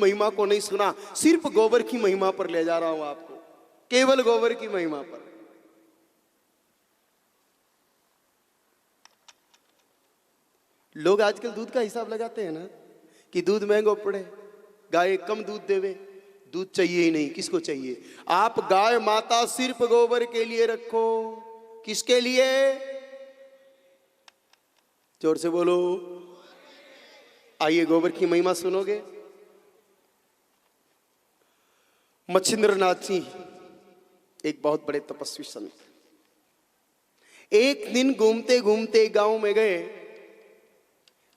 महिमा को नहीं सुना, सिर्फ गोबर की महिमा पर ले जा रहा हूं आपको, केवल गोबर की महिमा पर। लोग आजकल दूध का हिसाब लगाते हैं ना कि दूध महंगा पड़े, गाय कम दूध देवे, दूध चाहिए ही नहीं। किसको चाहिए? आप गाय माता सिर्फ गोबर के लिए रखो। किसके लिए? जोर से बोलो। आइए गोबर की महिमा सुनोगे। मच्छिंद्रनाथ जी एक बहुत बड़े तपस्वी संत, एक दिन घूमते घूमते गांव में गए।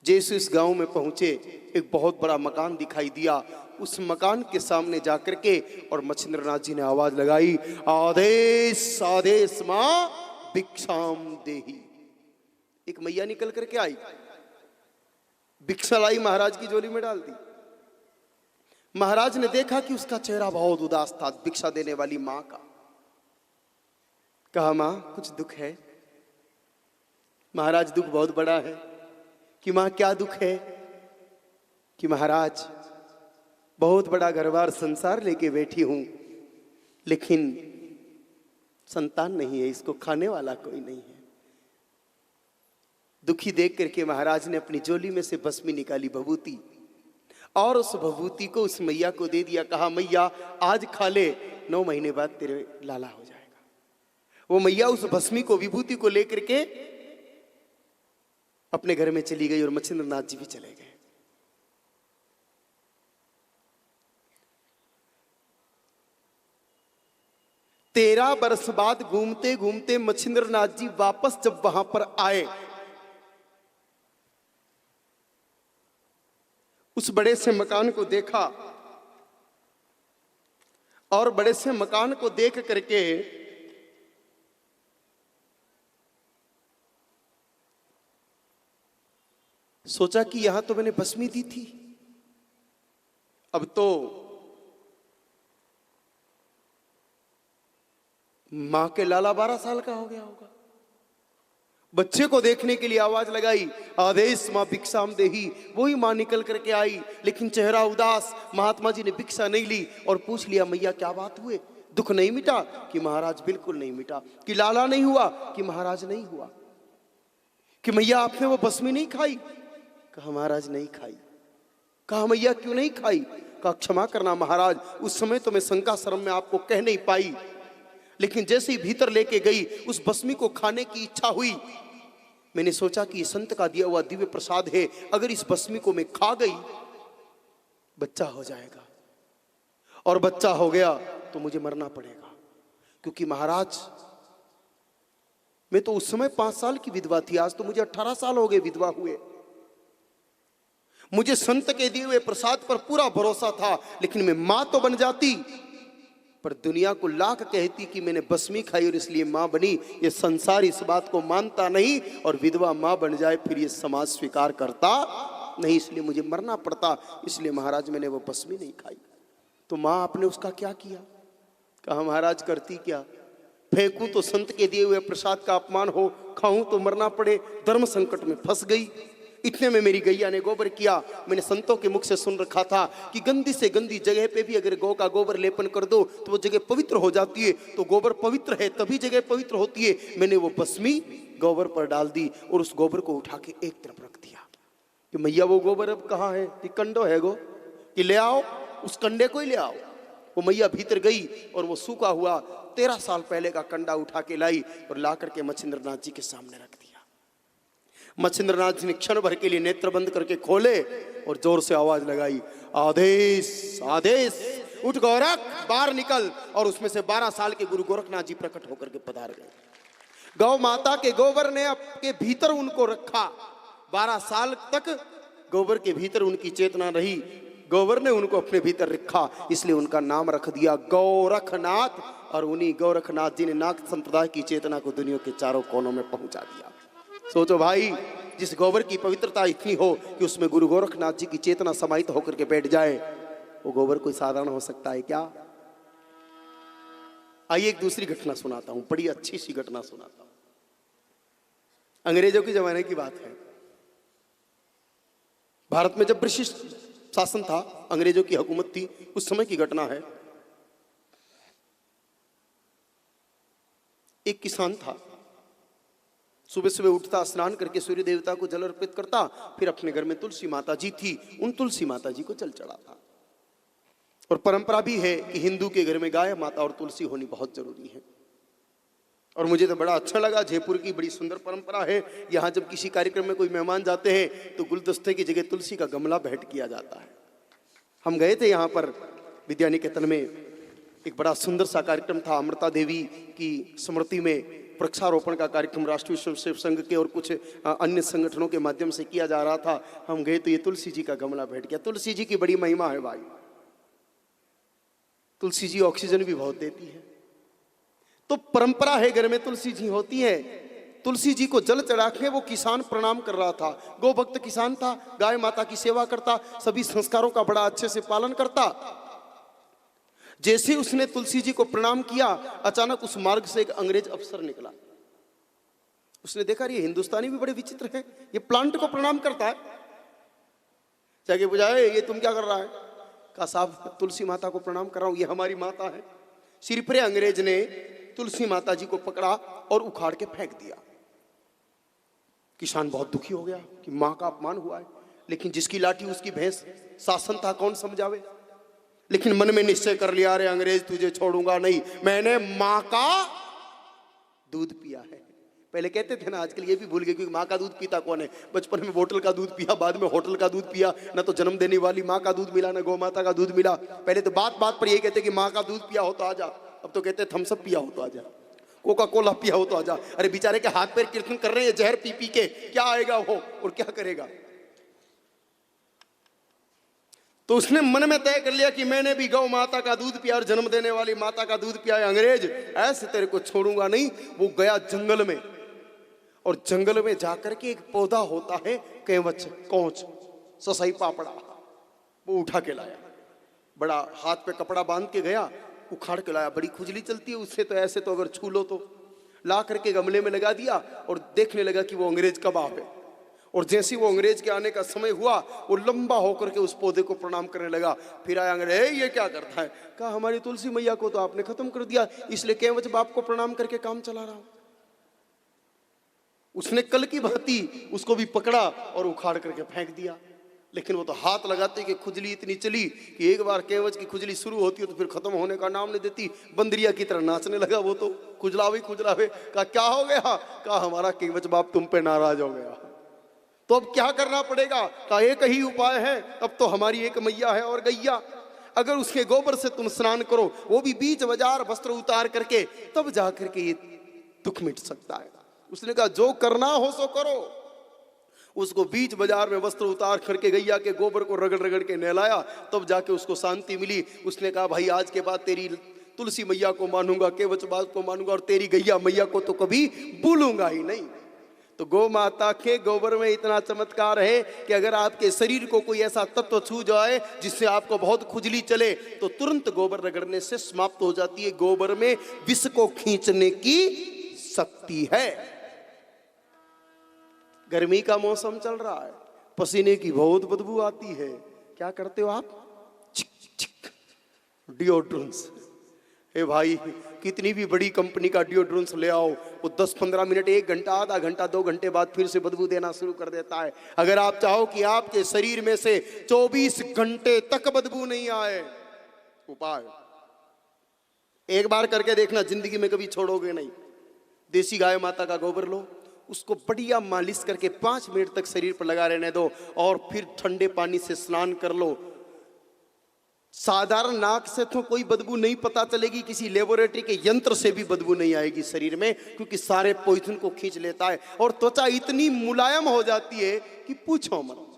जैसे इस गांव में पहुंचे, एक बहुत बड़ा मकान दिखाई दिया। उस मकान के सामने जाकर के और मच्छिंद्रनाथ जी ने आवाज लगाई, आदेश आदेश मां भिक्षाम देही। एक मैया निकल करके आई, भिक्षा लाई, महाराज की झोली में डाल दी। महाराज ने देखा कि उसका चेहरा बहुत उदास था, भिक्षा देने वाली मां का। कहा, मां कुछ दुख है? महाराज दुख बहुत बड़ा है। कि मां क्या दुख है? कि महाराज बहुत बड़ा घरबार संसार लेके बैठी हूं, लेकिन संतान नहीं है, इसको खाने वाला कोई नहीं है। दुखी देख करके महाराज ने अपनी झोली में से भस्मी निकाली, भभूति, और उस भभूति को उस मैया को दे दिया। कहा, मैया आज खा ले, 9 महीने बाद तेरे लाला हो जाएगा। वो मैया उस भस्मी को, विभूति को लेकर के अपने घर में चली गई और मच्छिंद्रनाथ जी भी चले गए। तेरह बरस बाद घूमते घूमते मच्छिंद्रनाथ जी वापस जब वहां पर आए, उस बड़े से मकान को देखा और बड़े से मकान को देख करके सोचा कि यहां तो मैंने भस्मी दी थी, अब तो मां के लाला 12 साल का हो गया होगा। बच्चे को देखने के लिए आवाज लगाई, आदेश मां भिक्षाम देही। वही मां निकल करके आई, लेकिन चेहरा उदास। महात्मा जी ने भिक्षा नहीं ली और पूछ लिया, मैया क्या बात हुए, दुख नहीं मिटा? कि महाराज बिल्कुल नहीं मिटा। कि लाला नहीं हुआ? कि महाराज नहीं हुआ। कि मैया आपने वो भस्मी नहीं खाई? कहा, महाराज नहीं खाई। कहा, मैया क्यों नहीं खाई? कहा, क्षमा करना महाराज, उस समय तो मैं शंका शर्म में आपको कह नहीं पाई, लेकिन जैसे ही भीतर लेके गई उस भस्मी को खाने की इच्छा हुई। मैंने सोचा कि ये संत का दिया हुआ दिव्य प्रसाद है, अगर इस भस्मी को मैं खा गई बच्चा हो जाएगा, और बच्चा हो गया तो मुझे मरना पड़ेगा। क्योंकि महाराज मैं तो उस समय 5 साल की विधवा थी, आज तो मुझे 18 साल हो गए विधवा हुए। मुझे संत के दिए हुए प्रसाद पर पूरा भरोसा था, लेकिन मैं मां तो बन जाती, पर दुनिया को लाख कहती कि मैंने भस्मी खाई और इसलिए मां बनी। ये संसार इस बात को मानता नहीं, और विधवा मां बन जाए फिर ये समाज स्वीकार करता नहीं, इसलिए मुझे मरना पड़ता। इसलिए महाराज मैंने वो भस्मी नहीं खाई। तो मां आपने उसका क्या किया? कहा, महाराज करती क्या, फेंकूं तो संत के दिए हुए प्रसाद का अपमान हो, खाऊं तो मरना पड़े, धर्म संकट में फंस गई। इतने में मेरी गैया ने गोबर किया। मैंने संतों के मुख से सुन रखा था कि गंदी से गंदी जगह पे भी अगर गौ का गोबर लेपन कर दो तो वो जगह पवित्र हो जाती है। तो गोबर पवित्र है तभी जगह पवित्र होती है। मैंने वो भस्मी गोबर पर डाल दी और उस गोबर को उठा के एक तरफ रख दिया कि मैया वो गोबर अब कहाँ है? कि कंडो है गो, कि ले आओ, उस कंडे को ही ले आओ। वो मैया भीतर गई और वो सूखा हुआ 13 साल पहले का कंडा उठा के लाई और ला करके मच्छिंद्रनाथ जी के सामने रख दिया। मच्छिंद्रनाथ जी ने क्षण भर के लिए नेत्र बंद करके खोले और जोर से आवाज लगाई, आदेश आदेश, उठ गोरख, बाहर निकल। और उसमें से 12 साल के गुरु गोरखनाथ जी प्रकट होकर के पधार गए। गौ माता के गोबर ने आपके भीतर उनको रखा। 12 साल तक गोबर के भीतर उनकी चेतना रही, गोबर ने उनको अपने भीतर रखा, इसलिए उनका नाम रख दिया गोरखनाथ। और उन्हीं गोरखनाथ जी ने नाथ संप्रदाय की चेतना को दुनिया के चारों कोनों में पहुंचा दिया। सोचो भाई, जिस गोबर की पवित्रता इतनी हो कि उसमें गुरु गोरखनाथ जी की चेतना समाहित होकर के बैठ जाए, वो गोबर कोई साधारण हो सकता है क्या? आइए एक दूसरी घटना सुनाता हूं, बड़ी अच्छी सी घटना सुनाता हूं। अंग्रेजों के जमाने की बात है। भारत में जब ब्रिटिश शासन था, अंग्रेजों की हुकूमत थी, उस समय की घटना है। एक किसान था, सुबह सुबह उठता, स्नान करके सूर्य देवता को जल अर्पित करता, फिर अपने घर में तुलसी माता जी थी, उन तुलसी माता जी को जल चढ़ाता। और परंपरा भी है कि हिंदू के घर में गाय माता और तुलसी होनी बहुत जरूरी है। और मुझे तो बड़ा अच्छा लगा, जयपुर की बड़ी सुंदर परंपरा है, यहाँ जब किसी कार्यक्रम में कोई मेहमान जाते हैं तो गुलदस्ते की जगह तुलसी का गमला भेंट किया जाता है। हम गए थे यहाँ पर विद्या निकेतन में, एक बड़ा सुंदर सा कार्यक्रम था, अमृता देवी की स्मृति में वृक्षारोपण का कार्यक्रम राष्ट्रीय स्वयंसेवक संघ के और कुछ अन्य संगठनों के माध्यम से किया जा रहा था। हम गए तो ये तुलसी जी का गमला भेंट किया। तुलसी जी की बड़ी महिमा है भाई, तुलसी जी ऑक्सीजन भी बहुत देती है। तो परंपरा है, घर में तुलसी जी होती है। तुलसी जी को जल चढ़ा के वो किसान प्रणाम कर रहा था, गौ भक्त किसान था, गाय माता की सेवा करता, सभी संस्कारों का बड़ा अच्छे से पालन करता। जैसे उसने तुलसी जी को प्रणाम किया, अचानक उस मार्ग से एक अंग्रेज अफसर निकला। उसने देखा ये हिंदुस्तानी भी बड़े विचित्र हैं, ये प्लांट को प्रणाम करता है। जाके पूछा, ये तुम क्या कर रहा है? कहा साहब तुलसी माता को प्रणाम कर रहा हूं, ये हमारी माता है। सिर पर अंग्रेज ने तुलसी माता जी को पकड़ा और उखाड़ के फेंक दिया। किसान बहुत दुखी हो गया कि मां का अपमान हुआ है, लेकिन जिसकी लाठी उसकी भैंस, शासन था, कौन समझावे। लेकिन मन में निश्चय कर लिया, अरे अंग्रेज तुझे छोड़ूंगा नहीं, मैंने मां का दूध पिया है। पहले कहते थे ना, आजकल ये भी भूल गए, क्योंकि माँ का दूध पीता कौन है। बचपन में बोतल का दूध पिया, बाद में होटल का दूध पिया, ना तो जन्म देने वाली माँ का दूध मिला, ना गौ माता का दूध मिला। पहले तो बात बात पर यही कहते कि माँ का दूध पिया हो तो आजा, अब तो कहते थम्स अप पिया हो तो आजा, कोका कोला पिया हो तो आजा। अरे बेचारे के हाथ पैर कीर्तन कर रहे हैं जहर पी पी के, क्या आएगा वो और क्या करेगा। तो उसने मन में तय कर लिया कि मैंने भी गौ माता का दूध पिया और जन्म देने वाली माता का दूध पिया है, अंग्रेज ऐसे तेरे को छोड़ूंगा नहीं। वो गया जंगल में, और जंगल में जाकर के एक पौधा होता है कैवच, कौच, ससाई पापड़ा, वो उठा के लाया। बड़ा हाथ पे कपड़ा बांध के गया, उखाड़ के लाया। बड़ी खुजली चलती है उससे, तो ऐसे तो अगर छू लो तो। ला करके गमले में लगा दिया और देखने लगा कि वो अंग्रेज कब आवे। और जैसे वो अंग्रेज के आने का समय हुआ, वो लंबा होकर के उस पौधे को प्रणाम करने लगा। फिर आया अंग्रेज, ये क्या करता है? कहा हमारी तुलसी मैया को तो आपने खत्म कर दिया, इसलिए कैवच बाप को प्रणाम करके काम चला रहा हूं। उसने कल की भांति उसको भी पकड़ा और उखाड़ करके फेंक दिया। लेकिन वो तो हाथ लगाते कि खुजली इतनी चली कि एक बार कैवच की खुजली शुरू होती है तो फिर खत्म होने का नाम नहीं देती। बंदरिया की तरह नाचने लगा वो तो, खुजलावे खुजलावे। कहा क्या हो गया? कहा हमारा कैवच बाप तुम पे नाराज हो गया, तो अब क्या करना पड़ेगा? कहा एक ही उपाय है, अब तो हमारी एक मैया है और गैया, अगर उसके गोबर से तुम स्नान करो, वो भी बीच बाजार वस्त्र उतार करके, तब जाकर के ये दुख मिट सकता है। उसने कहा जो करना हो सो करो। उसको बीच बाजार में वस्त्र उतार करके गैया के गोबर को रगड़ रगड़ के नहलाया, तब जाके उसको शांति मिली। उसने कहा भाई आज के बाद तेरी तुलसी मैया को मानूंगा, कैवच बाप को मानूंगा, और तेरी गैया मैया को तो कभी भूलूंगा ही नहीं। तो गौ माता के गोबर में इतना चमत्कार है कि अगर आपके शरीर को कोई ऐसा तत्व छू जाए जिससे आपको बहुत खुजली चले, तो तुरंत गोबर रगड़ने से समाप्त हो जाती है। गोबर में विष को खींचने की शक्ति है। गर्मी का मौसम चल रहा है, पसीने की बहुत बदबू आती है, क्या करते हो आप? चिक चिक डिओड्रेंस। हे भाई कितनी भी बड़ी कंपनी का डिओड्रेंस ले आओ, वो 10-15 मिनट, 1 घंटा, आधा घंटा, 2 घंटे बाद फिर से बदबू देना शुरू कर देता है। अगर आप चाहो कि आपके शरीर में से 24 घंटे तक बदबू नहीं आए, उपाय एक बार करके देखना, जिंदगी में कभी छोड़ोगे नहीं। देसी गाय माता का गोबर लो, उसको बढ़िया मालिश करके 5 मिनट तक शरीर पर लगा रहने दो, और फिर ठंडे पानी से स्नान कर लो। साधारण नाक से तो कोई बदबू नहीं पता चलेगी, किसी लेबोरेटरी के यंत्र से भी बदबू नहीं आएगी शरीर में, क्योंकि सारे पॉइजन को खींच लेता है। और त्वचा इतनी मुलायम हो जाती है कि पूछो मत।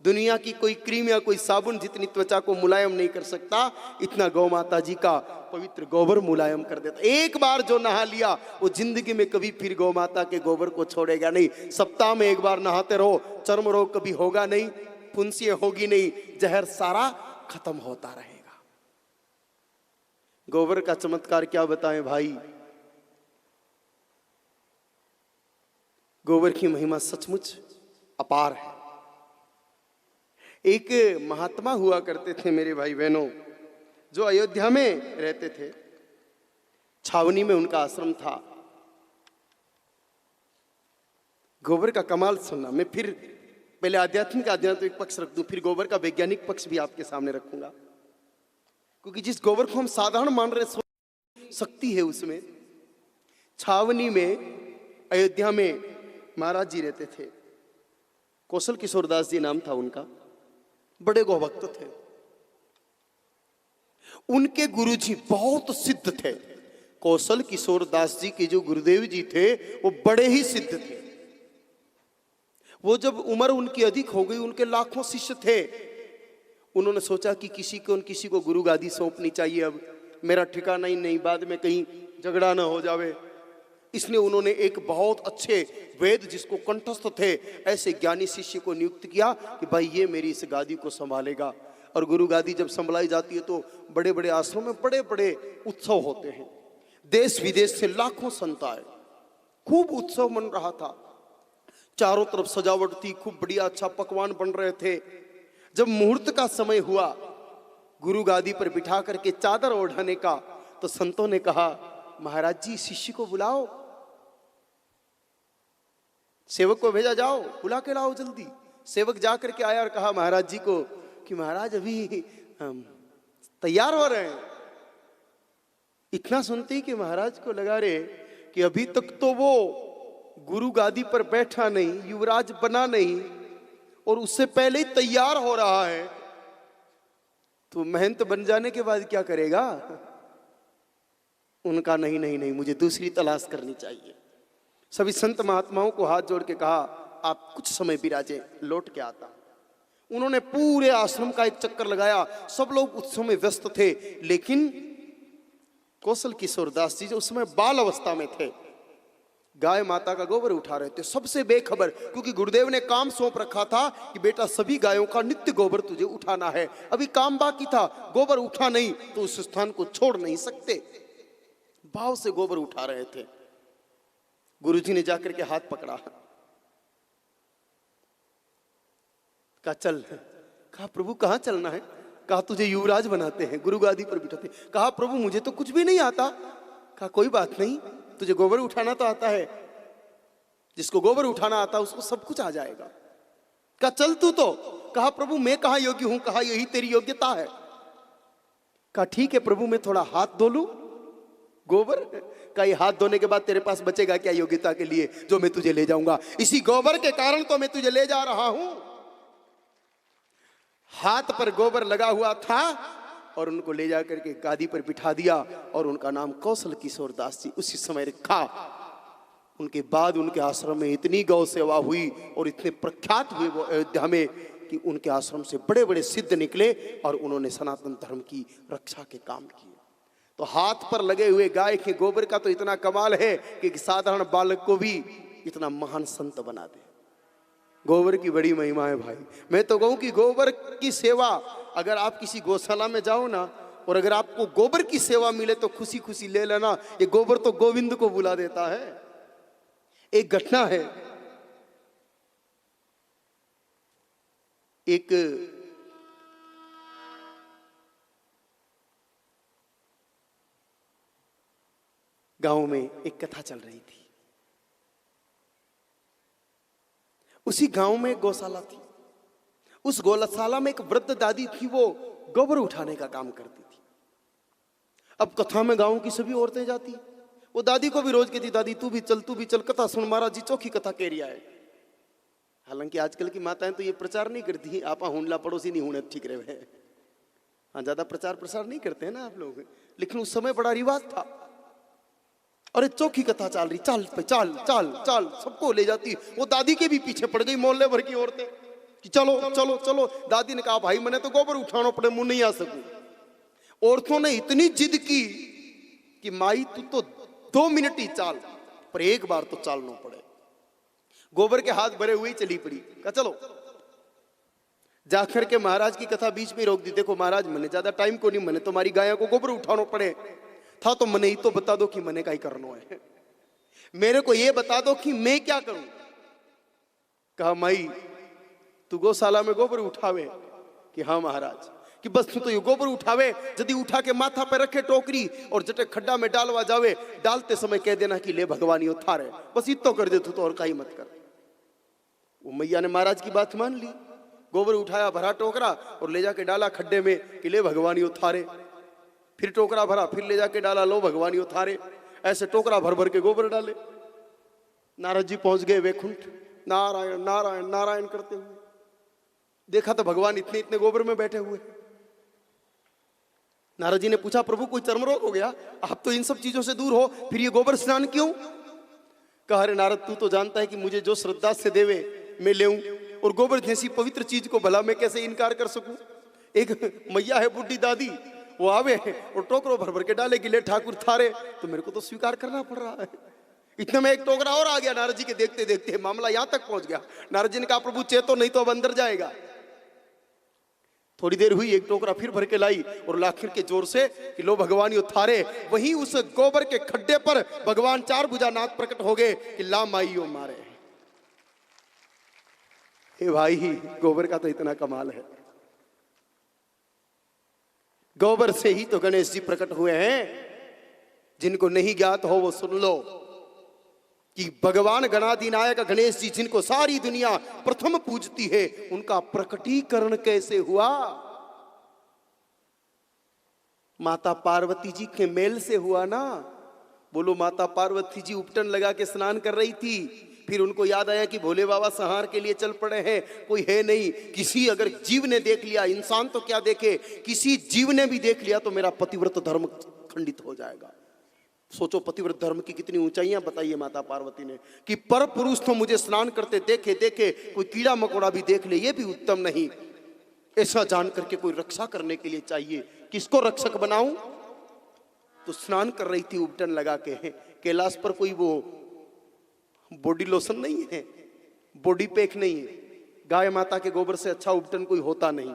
दुनिया की कोई क्रीम या कोई साबुन जितनी त्वचा को मुलायम नहीं कर सकता, इतना गौ माता जी का पवित्र गोबर मुलायम कर देता। एक बार जो नहा लिया वो जिंदगी में कभी फिर गौ माता के गोबर को छोड़ेगा नहीं। सप्ताह में एक बार नहाते रहो, चर्म रोग कभी होगा नहीं, फुंसियां होगी नहीं, जहर सारा खत्म होता रहेगा। गोबर का चमत्कार क्या बताएं भाई। गोबर की महिमा सचमुच अपार है। एक महात्मा हुआ करते थे मेरे भाई बहनों, जो अयोध्या में रहते थे। छावनी में उनका आश्रम था। गोबर का कमाल सुनना। मैं फिर पहले आध्यात्मिक पक्ष रख दूं, फिर गोबर का वैज्ञानिक पक्ष भी आपके सामने रखूंगा, क्योंकि जिस गोबर को हम साधारण मान रहे शक्ति है उसमें। छावनी में अयोध्या में महाराज जी रहते थे। कौशल किशोर दास जी नाम था उनका। बड़े गौभक्त थे। उनके गुरुजी बहुत सिद्ध थे। कौशल किशोर दास जी के जो गुरुदेव जी थे वो बड़े ही सिद्ध थे। वो जब उम्र उनकी अधिक हो गई, उनके लाखों शिष्य थे। उन्होंने सोचा कि किसी को गुरु गादी सौंपनी चाहिए। अब मेरा ठिकाना ही नहीं, बाद में कहीं झगड़ा ना हो जावे। इसलिए उन्होंने एक बहुत अच्छे वेद जिसको कंठस्थ थे ऐसे ज्ञानी शिष्य को नियुक्त किया कि भाई ये मेरी इस गादी को संभालेगा। और गुरु गादी जब संभलाई जाती है तो बड़े बड़े आश्रम में बड़े बड़े उत्सव होते हैं। देश विदेश से लाखों संत आए। खूब उत्सव मन रहा था। चारों तरफ सजावट थी, खूब बढ़िया अच्छा पकवान बन रहे थे। जब मुहूर्त का समय हुआ गुरु गादी पर बिठा करके चादर ओढ़ाने का, तो संतों ने कहा महाराज जी शिष्य को बुलाओ, सेवक को भेजा, जाओ बुला के लाओ जल्दी। सेवक जा करके आया और कहा महाराज जी को कि महाराज अभी तैयार हो रहे हैं। इतना सुनते ही कि महाराज को लगा रे कि अभी तक तो वो गुरु गादी पर बैठा नहीं, युवराज बना नहीं, और उससे पहले ही तैयार हो रहा है, तो महंत बन जाने के बाद क्या करेगा। उनका नहीं नहीं नहीं, मुझे दूसरी तलाश करनी चाहिए। सभी संत महात्माओं को हाथ जोड़ के कहा आप कुछ समय विराजे, लौट के आता। उन्होंने पूरे आश्रम का एक चक्कर लगाया। सब लोग उत्सव में व्यस्त थे, लेकिन कौशल किशोर दास जी जो उस समय बाल अवस्था में थे, गाय माता का गोबर उठा रहे थे, सबसे बेखबर। क्योंकि गुरुदेव ने काम सौंप रखा था कि बेटा सभी गायों का नित्य गोबर तुझे उठाना है। अभी काम बाकी था, गोबर उठा नहीं तो उस स्थान को छोड़ नहीं सकते। भाव से गोबर उठा रहे थे। गुरुजी ने जाकर के हाथ पकड़ा, कहा चल। कहा प्रभु कहां चलना है। कहा तुझे युवराज बनाते हैं, गुरु गादी पर बिठाते। कहा प्रभु मुझे तो कुछ भी नहीं आता। कहा कोई बात नहीं, तुझे गोबर उठाना तो आता है। जिसको गोबर उठाना आता उसको सब कुछ आ जाएगा। कहा चल तू तो। कहा प्रभु मैं कहां योग्य हूं। कहा यही तेरी योग्यता है। कहा ठीक है प्रभु, मैं थोड़ा हाथ धो लूं गोबर। का ये हाथ धोने के बाद तेरे पास बचेगा क्या योग्यता के लिए जो मैं तुझे ले जाऊंगा। इसी गोबर के कारण तो मैं तुझे ले जा रहा हूं। हाथ पर गोबर लगा हुआ था और उनको ले जाकर के गादी पर बिठा दिया और उनका नाम कौशल किशोर दास जी उसी समय रखा। उनके बाद उनके आश्रम में इतनी गौ सेवा हुई और इतने प्रख्यात हुए वो अयोध्या में कि उनके आश्रम से बड़े बड़े सिद्ध निकले और उन्होंने सनातन धर्म की रक्षा के काम किए। तो हाथ पर लगे हुए गाय के गोबर का तो इतना कमाल है कि साधारण बालक को भी इतना महान संत बना दे। गोबर की बड़ी महिमा है भाई। मैं तो कहूं कि गोबर की सेवा, अगर आप किसी गौशाला में जाओ ना और अगर आपको गोबर की सेवा मिले तो खुशी खुशी ले लेना। ये गोबर तो गोविंद को बुला देता है। एक घटना है, एक गांव में एक कथा चल रही थी। उसी गांव में एक गौशाला थी। उस गौशाला में एक वृद्ध दादी थी, वो गोबर उठाने का काम करती थी। अब कथा में गांव की सभी औरतें जाती। वो दादी को भी रोज कहती दादी तू भी चल कथा सुन, महाराज जी चौकी कथा कह रही है। हालांकि आजकल की माताएं तो ये प्रचार नहीं करती, आपा हुंडला पड़ोसी नहीं होने ठीक रहे। हाँ ज्यादा प्रचार प्रसार नहीं करते हैं ना आप लोग, लेकिन उस समय बड़ा रिवाज था। अरे चौकी कथा चल रही, चल चल चल चल, सबको ले जाती। वो दादी के भी पीछे पड़ गई मोहल्ले भर की औरतें कि चलो चलो चलो। दादी ने कहा भाई मैंने तो गोबर उठाना पड़े, मुंह नहीं आ सकूं। औरतों ने इतनी जिद की कि माई तू तो 2 मिनट ही चाल, पर एक बार तो चालना पड़े। गोबर के हाथ भरे हुए चली पड़ी। कहा चलो। जाकर के महाराज की कथा बीच में रोक दी। देखो महाराज मैंने ज्यादा टाइम को नहीं, मैंने तुम्हारी गायों को गोबर उठाना पड़े था, तो मैंने ही तो बता दो कि मैंने क्या करना है। मेरे को ये बता दो कि मैं क्या करूं। कहा माई तू गौशाला में गोबर उठावे कि हाँ महाराज, कि बस तू तो ये गोबर उठावे, यदि उठा के माथा पे रखे टोकरी और जटे खड्डा में डालवा जावे, डालते समय कह देना कि ले भगवान यो थारे, बस इतो कर दे तू, तो और कहीं मत कर। वो मैया ने महाराज की बात मान ली, गोबर उठाया, भरा टोकरा और ले जाके डाला खड्डे में कि ले भगवान यो थारे। फिर टोकरा भरा, फिर ले जाके डाला, लो भगवान यो थारे। ऐसे टोकरा भर भर के गोबर डाले। नारद जी पहुंच गए वैकुंठ, नारायण नारायण नारायण करते हुए। देखा तो भगवान इतने इतने गोबर में बैठे हुए। नारद जी ने पूछा, प्रभु कोई चर्म रोग हो गया? आप तो इन सब चीजों से दूर हो, फिर ये गोबर स्नान क्यों? कहा, अरे नारद, तू तो जानता है कि मुझे जो श्रद्धा से देवे मैं लेऊं, और गोबर जैसी पवित्र चीज को भला मैं कैसे इनकार कर सकूं? एक मैया है बुढ़ी दादी, वो आवे और टोकरो भर भर के डाले कि ले ठाकुर थारे, तो मेरे को तो स्वीकार करना पड़ रहा है। इतने में एक टोकरा और आ गया। नारद जी के देखते देखते मामला यहां तक पहुंच गया। नारद जी ने कहा, प्रभु चेतो, नहीं तो अब अंदर जाएगा। थोड़ी देर हुई, एक टोकरा फिर भर के लाई और लाखिर के जोर से कि लो भगवान यो थारे। वहीं उस गोबर के खड्डे पर भगवान चार भुजानाथ प्रकट हो गए कि ला माइयो मारे। हे भाई, गोबर का तो इतना कमाल है। गोबर से ही तो गणेश जी प्रकट हुए हैं। जिनको नहीं ज्ञात हो वो सुन लो कि भगवान गणाधिनायक गणेश जी, जिनको सारी दुनिया प्रथम पूजती है, उनका प्रकटीकरण कैसे हुआ? माता पार्वती जी के मेल से हुआ ना। बोलो, माता पार्वती जी उपटन लगा के स्नान कर रही थी, फिर उनको याद आया कि भोले बाबा संहार के लिए चल पड़े हैं, कोई है नहीं। किसी अगर जीव ने देख लिया, इंसान तो क्या देखे, किसी जीव ने भी देख लिया तो मेरा पतिव्रत धर्म खंडित हो जाएगा। सोचो पतिव्रत धर्म की कितनी ऊंचाइयां बताइए माता पार्वती ने, कि पर पुरुष तो मुझे स्नान करते देखे देखे, कोई कीड़ा मकोड़ा भी देख ले ये भी उत्तम नहीं। ऐसा जान करके कोई रक्षा करने के लिए चाहिए, किसको रक्षक बनाऊं? तो स्नान कर रही थी उपटन लगा के। कैलाश पर कोई वो बॉडी लोशन नहीं है, बॉडी पैक नहीं है। गाय माता के गोबर से अच्छा उपटन कोई होता नहीं।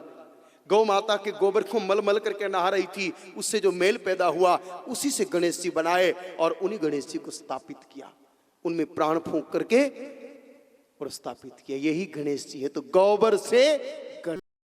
गौ माता के गोबर को मल मल करके नहा रही थी, उससे जो मेल पैदा हुआ उसी से गणेश जी बनाए और उन्हीं गणेश जी को स्थापित किया, उनमें प्राण फूंक करके और स्थापित किया। यही गणेश जी है। तो गोबर से